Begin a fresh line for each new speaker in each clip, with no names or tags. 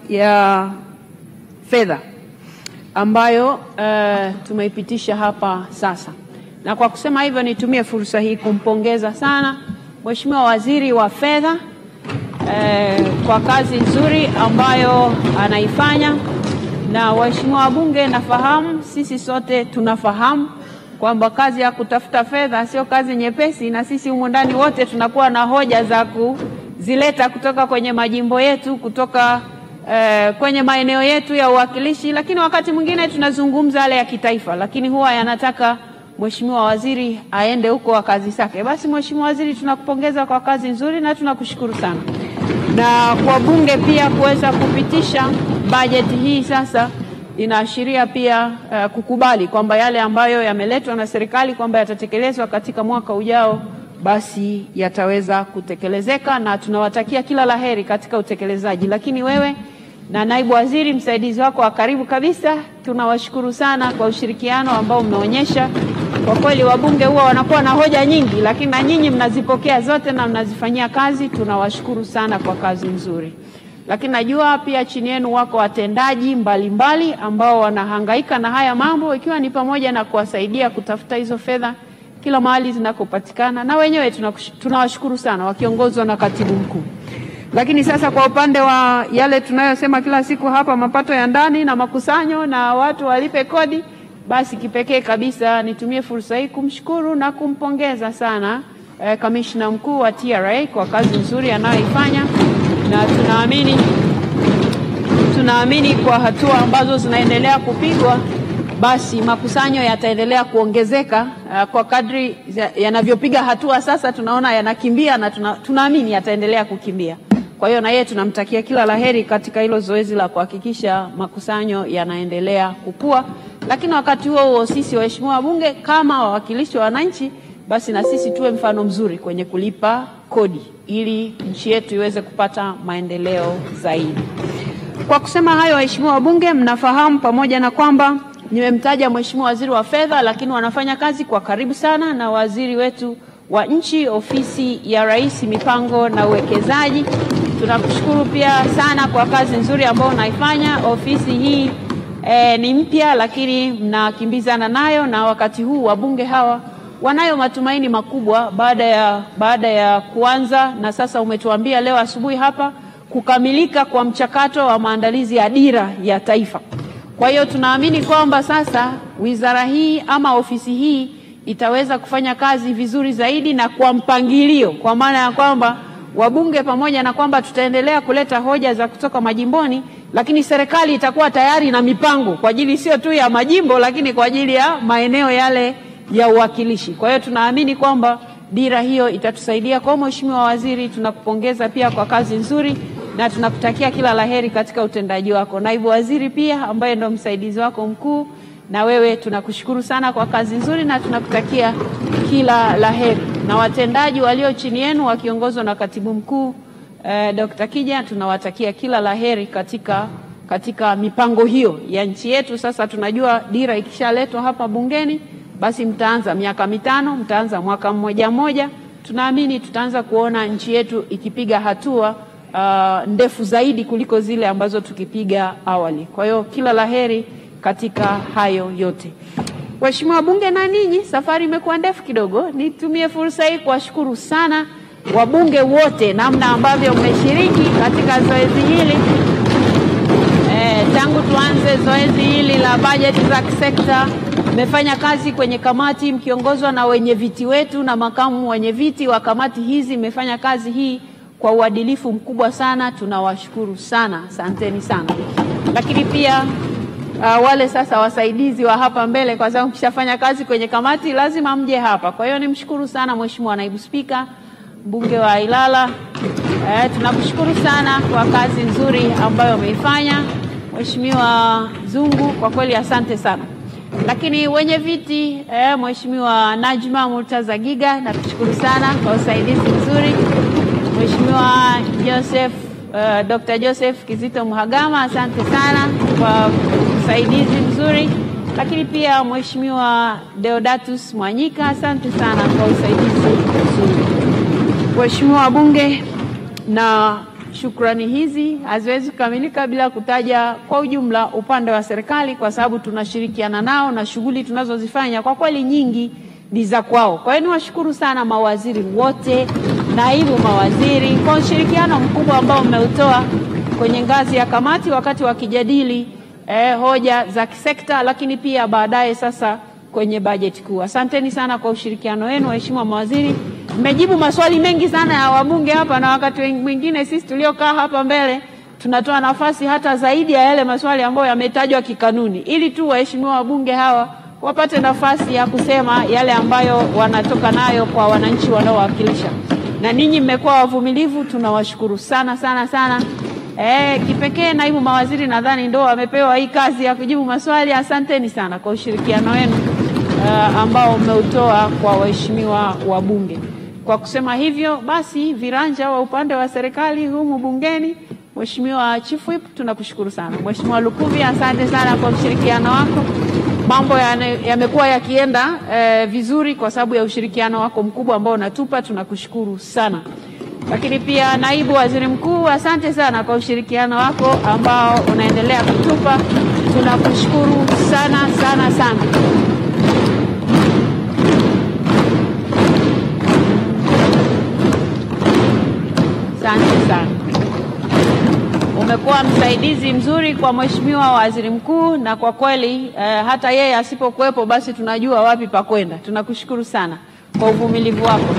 ya fedha ambayo tumeipitisha hapa sasa. Na kwa kusema hivyo nitumie fursa hii kumpongeza sana Mheshimiwa Waziri wa Fedha kwa kazi nzuri ambayo anaifanya, na waheshimiwa wabunge, nafahamu sisi sote tunafahamu kwamba kazi ya kutafuta fedha sio kazi nyepesi, na sisi humu ndani wote tunakuwa na hoja za kuzileta kutoka kwenye majimbo yetu, kutoka kwenye maeneo yetu ya uwakilishi, lakini wakati mwingine tunazungumza yale ya kitaifa, lakini huwa yanataka Mheshimiwa Waziri aende huko wa kazi zake. Basi Mheshimiwa Waziri, tunakupongeza kwa kazi nzuri na tunakushukuru sana. Na kwa bunge pia kuweza kupitisha bajeti hii sasa inaashiria pia kukubali kwamba yale ambayo yameletwa na serikali kwamba yatatekelezwa katika mwaka ujao basi yataweza kutekelezeka, na tunawatakia kila laheri katika utekelezaji. Lakini wewe na naibu waziri msaidizi wako wa karibu kabisa, tunawashukuru sana kwa ushirikiano ambao mmeonyesha. Kwa kweli wabunge huwa wanakuwa na hoja nyingi, lakini na nyinyi mnazipokea zote na mnazifanyia kazi. Tunawashukuru sana kwa kazi nzuri. Lakini najua pia chini yenu wako watendaji mbalimbali ambao wanahangaika na haya mambo, ikiwa ni pamoja na kuwasaidia kutafuta hizo fedha kila mahali zinakopatikana, na wenyewe tunawashukuru sana wakiongozwa na katibu mkuu. Lakini sasa kwa upande wa yale tunayosema kila siku hapa, mapato ya ndani na makusanyo na watu walipe kodi, basi kipekee kabisa nitumie fursa hii kumshukuru na kumpongeza sana kamishna mkuu wa TRA kwa kazi nzuri anayoifanya, na tunaamini kwa hatua ambazo zinaendelea kupigwa basi makusanyo yataendelea kuongezeka kwa kadri yanavyopiga hatua. Sasa tunaona yanakimbia na tunaamini yataendelea kukimbia. Kwa hiyo na yeye tunamtakia kila laheri katika hilo zoezi la kuhakikisha makusanyo yanaendelea kukua. Lakini wakati huo sisi waheshimiwa wabunge kama wawakilishi wa wananchi, basi na sisi tuwe mfano mzuri kwenye kulipa kodi ili nchi yetu iweze kupata maendeleo zaidi. Kwa kusema hayo, waheshimiwa wabunge, mnafahamu pamoja na kwamba nimemtaja Mheshimiwa Waziri wa Fedha, lakini wanafanya kazi kwa karibu sana na waziri wetu wa nchi, Ofisi ya Rais, Mipango na Uwekezaji. Tunakushukuru pia sana kwa kazi nzuri ambayo unaifanya. Ofisi hii ni mpya, lakini mnakimbizana nayo, na wakati huu wabunge hawa wanayo matumaini makubwa baada ya kuanza, na sasa umetuambia leo asubuhi hapa kukamilika kwa mchakato wa maandalizi ya dira ya taifa. Kwa hiyo tunaamini kwamba sasa wizara hii ama ofisi hii itaweza kufanya kazi vizuri zaidi na kwa mpangilio, kwa maana ya kwamba wabunge pamoja na kwamba tutaendelea kuleta hoja za kutoka majimboni, lakini serikali itakuwa tayari na mipango kwa ajili sio tu ya majimbo, lakini kwa ajili ya maeneo yale ya uwakilishi. Kwa hiyo tunaamini kwamba dira hiyo itatusaidia. Kwa Mheshimiwa Waziri, tunakupongeza pia kwa kazi nzuri na tunakutakia kila laheri katika utendaji wako. Naibu Waziri pia ambaye ndo msaidizi wako mkuu, na wewe tunakushukuru sana kwa kazi nzuri na tunakutakia kila laheri. Na watendaji walio chini yenu wakiongozwa na Katibu Mkuu Dr. Kija, tunawatakia kila laheri katika mipango hiyo ya nchi yetu. Sasa tunajua dira ikishaletwa hapa bungeni, basi mtaanza miaka 5, mtaanza mwaka mmoja. Tunaamini tutaanza kuona nchi yetu ikipiga hatua ndefu zaidi kuliko zile ambazo tukipiga awali. Kwa hiyo kila laheri katika hayo yote. Waheshimiwa bunge na ninyi, safari imekuwa ndefu kidogo. Nitumie fursa hii kuwashukuru sana wabunge wote namna ambavyo mmeshiriki katika zoezi hili. Tangu tuanze zoezi hili la bajeti za kisekta, mmefanya kazi kwenye kamati mkiongozwa na wenye viti wetu na makamu wenye viti wa kamati hizi. Mmefanya kazi hii kwa uadilifu mkubwa sana, tunawashukuru sana, asanteni sana. Lakini pia wale sasa wasaidizi wa hapa mbele, kwa sababu mkishafanya kazi kwenye kamati lazima mje hapa. Kwa hiyo nimshukuru sana Mheshimiwa Naibu Spika, mbunge wa Ilala, tunakushukuru sana kwa kazi nzuri ambayo umeifanya. Mheshimiwa Zungu, kwa kweli asante sana. Lakini wenye viti, Mheshimiwa Najma Murtaza Giga, nakushukuru sana kwa usaidizi mzuri. Mheshimiwa Dr. Joseph Kizito Mhagama, asante sana kwa usaidizi mzuri. Lakini pia Mheshimiwa Deodatus Mwanyika, asante sana kwa usaidizi mzuri. Mheshimiwa wabunge na shukrani hizi haziwezi kukamilika bila kutaja kwa ujumla upande wa serikali, kwa sababu tunashirikiana nao na shughuli tunazozifanya kwa kweli nyingi ni za kwao. Kwa hiyo niwashukuru sana mawaziri wote, naibu mawaziri kwa ushirikiano mkubwa ambao mmeutoa kwenye ngazi ya kamati wakati wakijadili hoja za kisekta, lakini pia baadaye sasa kwenye bajeti kuu. Asanteni sana kwa ushirikiano wenu waheshimiwa mawaziri. Mmejibu maswali mengi sana ya wabunge hapa, na wakati mwingine sisi tuliokaa hapa mbele tunatoa nafasi hata zaidi ya yale maswali ambayo yametajwa kikanuni, ili tu waheshimiwa wabunge hawa wapate nafasi ya kusema yale ambayo wanatoka nayo kwa wananchi wanaowakilisha. Na ninyi mmekuwa wavumilivu, tunawashukuru sana sana sana. Kipekee naibu mawaziri nadhani ndio wamepewa hii kazi ya kujibu maswali. Asanteni sana kwa ushirikiano wenu ambao umeutoa kwa waheshimiwa wabunge. Kwa kusema hivyo basi, viranja wa upande wa serikali humu bungeni, Mheshimiwa Chief Whip, tunakushukuru sana. Mheshimiwa Lukuvi, asante sana kwa ushirikiano wako. Mambo yamekuwa yakienda vizuri kwa sababu ya ushirikiano wako mkubwa ambao unatupa, tunakushukuru sana. Lakini pia naibu waziri mkuu, asante sana kwa ushirikiano wako ambao unaendelea kutupa, tunakushukuru sana sana sana. Asante sana. Umekuwa msaidizi mzuri kwa Mheshimiwa Waziri Mkuu, na kwa kweli hata yeye asipokuwepo basi tunajua wapi pa kwenda. Tunakushukuru sana kwa uvumilivu wako.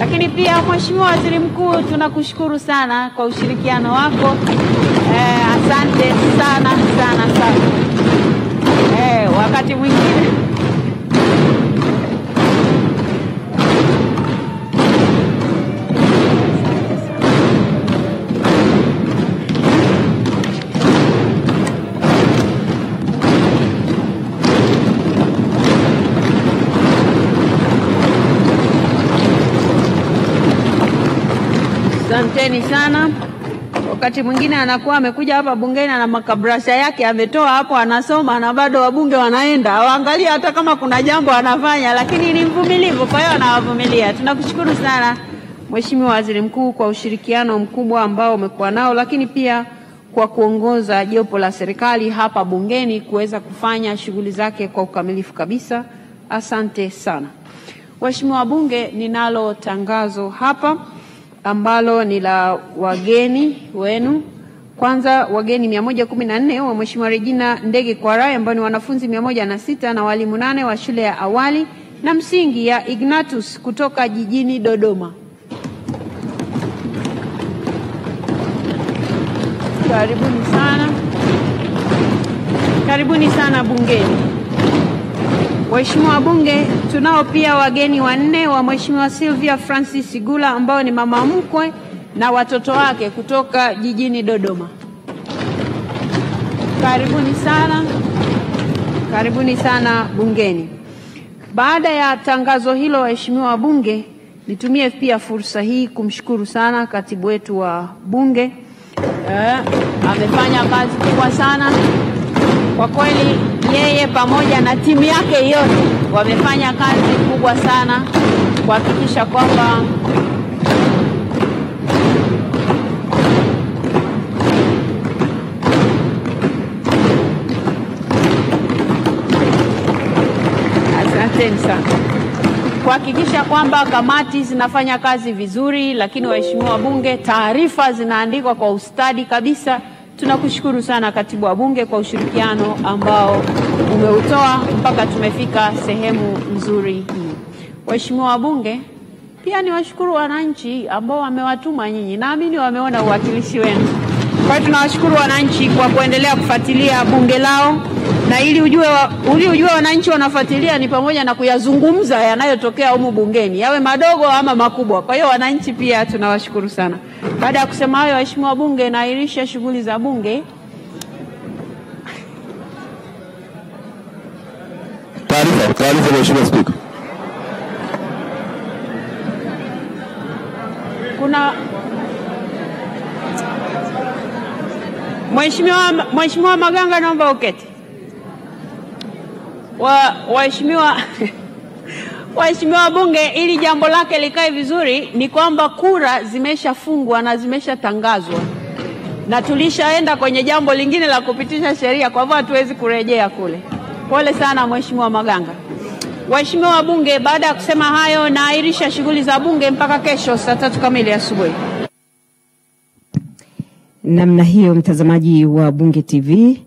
Lakini pia Mheshimiwa Waziri Mkuu, tunakushukuru sana kwa ushirikiano wako. Asante sana sana sana. Wakati mwingine asanteni sana. Wakati mwingine anakuwa amekuja hapa bungeni na makabrasha yake ametoa hapo anasoma, na bado wabunge wanaenda waangalia hata kama kuna jambo anafanya, lakini ni mvumilivu, kwa hiyo anawavumilia. Tunakushukuru sana Mheshimiwa Waziri Mkuu kwa ushirikiano mkubwa ambao umekuwa nao, lakini pia kwa kuongoza jopo la serikali hapa bungeni kuweza kufanya shughuli zake kwa ukamilifu kabisa. Asante sana. Waheshimiwa wabunge, ninalo tangazo hapa ambalo ni la wageni wenu. Kwanza, wageni 114 wa Mheshimiwa Regina Ndege Kwarai ambao ni wanafunzi 106 na walimu 8 wa shule ya awali na msingi ya Ignatius kutoka jijini Dodoma. Karibuni sana. Karibuni sana bungeni. Waheshimiwa wabunge, tunao pia wageni 4 wa Mheshimiwa Sylvia Francis Sigula ambao ni mama mkwe na watoto wake kutoka jijini Dodoma. Karibuni sana. Karibuni sana bungeni. Baada ya tangazo hilo, waheshimiwa wabunge, nitumie pia fursa hii kumshukuru sana katibu wetu wa bunge. Amefanya kazi kubwa sana. Kwa kweli yeye pamoja na timu yake yote wamefanya kazi kubwa sana kuhakikisha kwamba kuhakikisha kwamba kamati zinafanya kazi vizuri, lakini waheshimiwa wabunge, taarifa zinaandikwa kwa ustadi kabisa. Tunakushukuru sana katibu wa bunge kwa ushirikiano ambao umeutoa mpaka tumefika sehemu nzuri hii. Waheshimiwa wabunge, pia niwashukuru wananchi ambao wamewatuma nyinyi. Naamini wameona uwakilishi wenu. Kwa hiyo tunawashukuru wananchi kwa kuendelea kufuatilia bunge lao, na ili ujue wananchi wanafuatilia ni pamoja na kuyazungumza yanayotokea humu bungeni, yawe madogo ama makubwa. Kwa hiyo wananchi pia tunawashukuru sana. Baada ya kusema hayo, waheshimiwa wabunge, naahirisha shughuli za bunge.
Taarifa Mheshimiwa Spika.
Kuna Mheshimiwa Maganga, naomba uketi. Waheshimiwa Waheshimiwa wabunge, ili jambo lake likae vizuri ni kwamba kura zimeshafungwa na zimeshatangazwa. Na tulishaenda kwenye jambo lingine la kupitisha sheria, kwa hivyo hatuwezi kurejea kule. Pole sana Mheshimiwa Maganga. Waheshimiwa wabunge, baada ya kusema hayo, naahirisha shughuli za bunge mpaka kesho saa 3 kamili asubuhi.
Namna hiyo, mtazamaji wa Bunge TV,